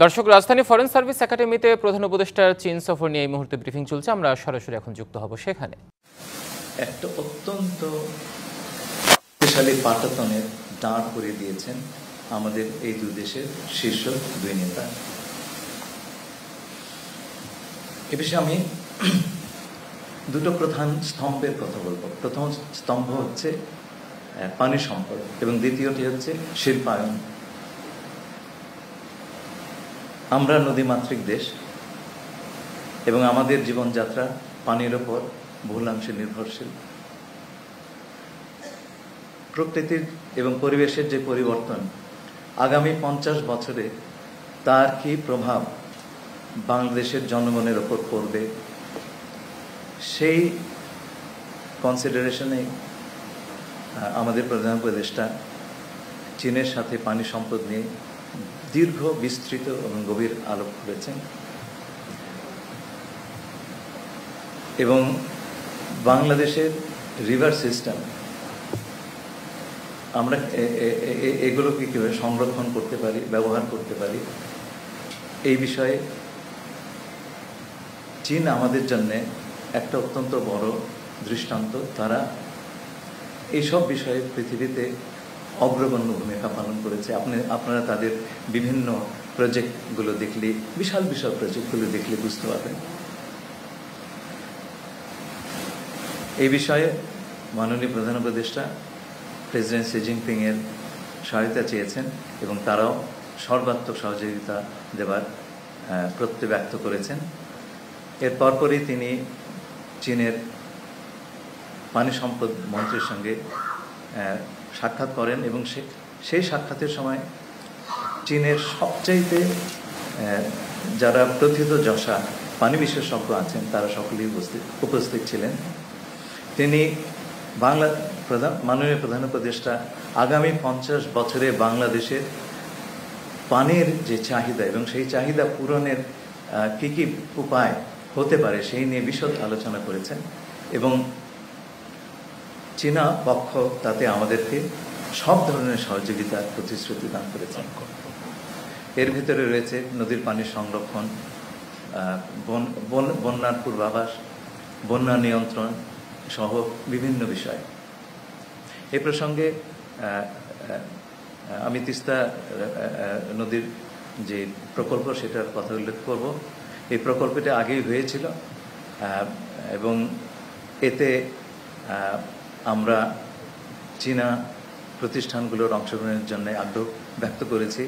দর্শক, রাজধানী foreign service একাডেমিতে প্রধান উপদেষ্টার চীন সফর নিয়ে এই মুহূর্তে ব্রিফিং চলছে। আমরা সরাসরি এখন যুক্ত হব সেখানে। একটা অত্যন্ত শক্তিশালী পাটাতনের দাঁড় করিয়ে দিয়েছেন আমাদের এই দুই দেশের শীর্ষ দুই নেতা। এ বিষয়ে আমি দুটো প্রধান স্তম্ভের কথা বলবো। প্রথম স্তম্ভ হচ্ছে পানি সম্পদ এবং দ্বিতীয়টি হচ্ছে শিল্পায়ন। আমরা নদীমাতৃক দেশ এবং আমাদের জীবনযাত্রা পানির ওপর বহুলাংশে নির্ভরশীল। প্রকৃতির এবং পরিবেশের যে পরিবর্তন আগামী 50 বছরে তার কি প্রভাব বাংলাদেশের জনগণের ওপর পড়বে, সেই কনসিডারেশনে আমাদের প্রধান উপদেষ্টা চীনের সাথে পানি সম্পদ নিয়ে দীর্ঘ, বিস্তৃত এবং গভীর আলোক করেছেন এবং বাংলাদেশের রিভার সিস্টেম আমরা এগুলোকে কীভাবে সংরক্ষণ করতে পারি, ব্যবহার করতে পারি, এই বিষয়ে চীন আমাদের জন্য একটা অত্যন্ত বড় দৃষ্টান্ত। তারা এইসব বিষয়ে পৃথিবীতে অগ্রগণ্য ভূমিকা পালন করেছে। আপনারা তাদের বিভিন্ন প্রজেক্টগুলো দেখলে, বিশাল বিশাল প্রজেক্টগুলো দেখলে বুঝতে পারবেন। এই বিষয়ে মাননীয় প্রধান উপদেষ্টা প্রেসিডেন্ট শি জিনপিং এর সহায়তা চেয়েছেন এবং তারাও সর্বাত্মক সহযোগিতা দেবার প্রত্যয় ব্যক্ত করেছেন। এর পরপরই তিনি চীনের পানি সম্পদ মন্ত্রীর সঙ্গে সাক্ষাৎ করেন এবং সেই সাক্ষাতের সময় চীনের সবচাইতে যারা প্রথিতযশা পানি বিশেষজ্ঞ আছেন তারা সকলেই উপস্থিত ছিলেন। তিনি মাননীয় প্রধান উপদেষ্টা আগামী 50 বছরে বাংলাদেশের পানির যে চাহিদা এবং সেই চাহিদা পূরণের কি কি উপায় হতে পারে সেই নিয়ে বিশদ আলোচনা করেছেন এবং চীনা পক্ষ তাতে আমাদেরকে সব ধরনের সহযোগিতার প্রতিশ্রুতি দান করেছেন। এর ভিতরে রয়েছে নদীর পানির সংরক্ষণ, বন্যার পূর্বাভাস, বন্যা নিয়ন্ত্রণ সহ বিভিন্ন বিষয়। এই প্রসঙ্গে আমি তিস্তা নদীর যে প্রকল্প সেটার কথা উল্লেখ করব। এই প্রকল্পটা আগেই হয়েছিল এবং এতে আমরা চীনা প্রতিষ্ঠানগুলোর অংশগ্রহণের জন্য আগ্রহ ব্যক্ত করেছি।